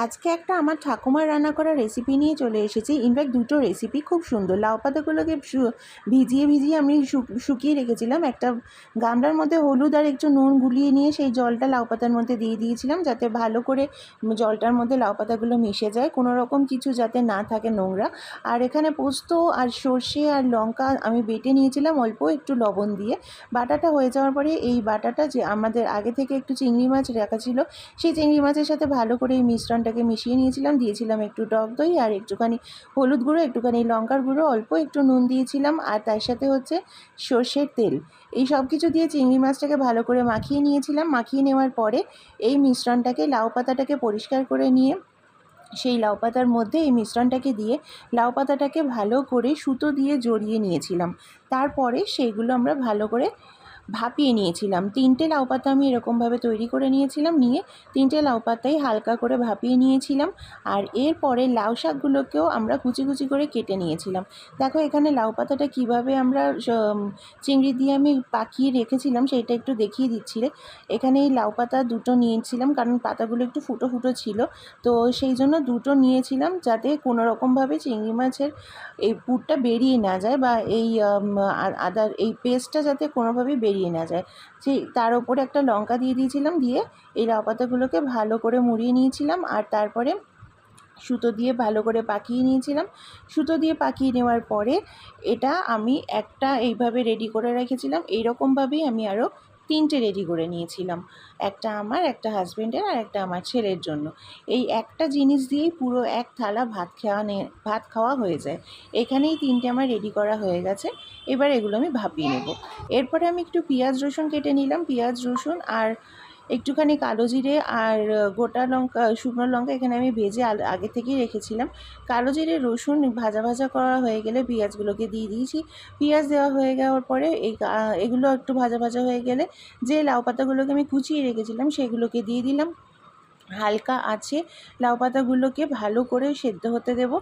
আজকে একটা আমার ঠাকুমার রান্না করা রেসিপি নিয়ে চলে এসেছি। ইনফ্যাক্ট দুটো রেসিপি খুব সুন্দর। লাউ পাতাগুলোকে ভিজিয়ে আমি শুকিয়ে রেখেছিলাম। একটা গামলার মধ্যে হলুদ আর একটু নুন গুলিয়ে নিয়ে সেই জলটা লাউ পাতার মধ্যে দিয়ে দিয়েছিলাম, যাতে ভালো করে জলটার মধ্যে লাউ পাতাগুলো মিশে যায়, কোনো রকম কিছু যাতে না থাকে নোংরা। আর এখানে পোস্ত আর সর্ষে আর লঙ্কা আমি বেটে নিয়েছিলাম অল্প একটু লবণ দিয়ে। বাটাটা হয়ে যাওয়ার পরে এই বাটাটা, যে আমাদের আগে থেকে একটু চিংড়ি মাছ রাখা ছিল, সেই চিংড়ি মাছের সাথে ভালো করে এই মিশ্রণটাকে মিশিয়ে নিয়েছিলাম। দিয়েছিলাম একটু টক দই আর একটুখানি হলুদ গুঁড়ো, একটুখানি লঙ্কার গুঁড়ো, অল্প একটু নুন দিয়েছিলাম, আর তার সাথে হচ্ছে সর্ষের তেল। এই সব কিছু দিয়ে চিংড়ি মাছটাকে ভালো করে মাখিয়ে নিয়েছিলাম। মাখিয়ে নেওয়ার পরে এই মিশ্রণটাকে, লাউ পাতাটাকে পরিষ্কার করে নিয়ে সেই লাউ পাতার মধ্যে এই মিশ্রণটাকে দিয়ে লাউ পাতাটাকে ভালো করে সুতো দিয়ে জড়িয়ে নিয়েছিলাম। তারপরে সেইগুলো আমরা ভালো করে ভাপিয়ে নিয়েছিলাম। 3টে লাউ পাতা আমি এরকমভাবে তৈরি করে নিয়েছিলাম। নিয়ে 3টে লাউ পাতাই হালকা করে ভাপিয়ে নিয়েছিলাম। আর এরপরে লাউ শাকগুলোকেও আমরা কুচি কুচি করে কেটে নিয়েছিলাম। দেখো এখানে লাউ পাতাটা কীভাবে আমরা চিংড়ি দিয়ে আমি পাকিয়ে রেখেছিলাম সেইটা একটু দেখিয়ে দিচ্ছি রে। এখানে এই লাউ পাতা দুটো নিয়েছিলাম, কারণ পাতাগুলো একটু ফুটো ফুটো ছিল, তো সেই জন্য দুটো নিয়েছিলাম, যাতে কোনো রকমভাবে চিংড়ি মাছের এই পুরটা বেরিয়ে না যায়, বা এই আদার এই পেস্টটা যাতে কোনোভাবেই বেরিয়ে না যায়। সেই তার ওপরে একটা লঙ্কা দিয়ে দিয়েছিলাম, দিয়ে এই লাউ পাতাগুলোকে ভালো করে মুড়িয়ে নিয়েছিলাম। আর তারপরে সুতো দিয়ে ভালো করে পাকিয়ে নিয়েছিলাম। সুতো দিয়ে পাকিয়ে নেওয়ার পরে এটা আমি একটা এইভাবে রেডি করে রেখেছিলাম। এইরকমভাবেই আমি আরও 3টে রেডি করে নিয়েছিলাম, একটা আমার, একটা হাজব্যান্ডের, আর একটা আমার ছেলের জন্য। এই একটা জিনিস দিয়েই পুরো এক থালা ভাত খাওয়া হয়ে যায়। এখানেই 3টে আমার রেডি করা হয়ে গেছে। এবার এগুলো আমি ভাপিয়ে নেব। এরপরে আমি একটু পেঁয়াজ রসুন কেটে নিলাম। পেঁয়াজ রসুন আর একটুখানি কালো জিরে আর গোটা লঙ্কা, শুকনো লঙ্কা এখানে আমি ভেজে আগে থেকেই রেখেছিলাম। কালো জিরে রসুন ভাজা ভাজা করা হয়ে গেলে পেঁয়াজগুলোকে দিয়ে দিয়েছি। পেঁয়াজ দেওয়া হয়ে যাওয়ার পরে এগুলো একটু ভাজা ভাজা হয়ে গেলে যে লাউ পাতাগুলোকে আমি কুচিয়ে রেখেছিলাম সেগুলোকে দিয়ে দিলাম। হালকা আছে লাউ পাতাগুলোকে ভালো করে সেদ্ধ হতে দেব।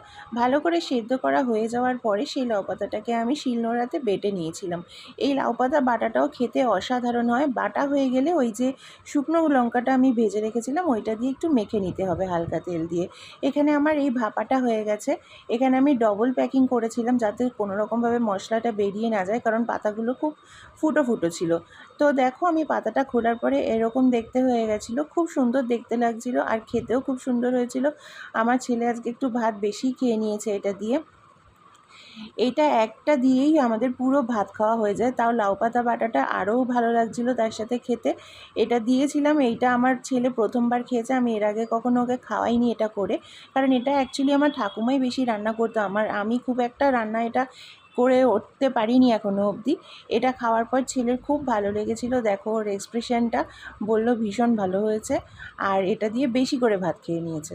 ভালো করে সেদ্ধ করা হয়ে যাওয়ার পরে সেই লাউ পাতাটাকে আমি শিলনোড়াতে বেটে নিয়েছিলাম। এই লাউ পাতা বাটাটাও খেতে অসাধারণ হয়। বাটা হয়ে গেলে ওই যে শুকনো লঙ্কাটা আমি ভেজে রেখেছিলাম ওইটা দিয়ে একটু মেখে নিতে হবে হালকা তেল দিয়ে। এখানে আমার এই ভাপাটা হয়ে গেছে। এখানে আমি ডবল প্যাকিং করেছিলাম, যাতে কোনো রকমভাবে মশলাটা বেরিয়ে না যায়, কারণ পাতাগুলো খুব ফুটো ফুটো ছিল। তো দেখো আমি পাতাটা খোলার পরে এরকম দেখতে হয়ে গেছিলো, খুব সুন্দর দেখতে লাগছিল, আর খেতেও খুব সুন্দর হয়েছিল। আমার ছেলে আজকে একটু ভাত বেশি খেয়ে নিয়েছে এটা দিয়ে। এইটা একটা দিয়েই আমাদের পুরো ভাত খাওয়া হয়ে যায়। তাও লাউ পাতা বাটাটা আরও ভালো লাগছিলো তার সাথে খেতে। এটা দিয়েছিলাম, এইটা আমার ছেলে প্রথমবার খেয়েছে। আমি এর আগে কখনো ওকে খাওয়াইনি এটা করে, কারণ এটা অ্যাকচুয়ালি আমার ঠাকুমাই বেশি রান্না করতো। আমি খুব একটা রান্না এটা করে উঠতে পারিনি এখনও অবধি। এটা খাওয়ার পর ছেলের খুব ভালো লেগেছিলো। দেখো ওর এক্সপ্রেশনটা, বললো ভীষণ ভালো হয়েছে, আর এটা দিয়ে বেশি করে ভাত খেয়ে নিয়েছে।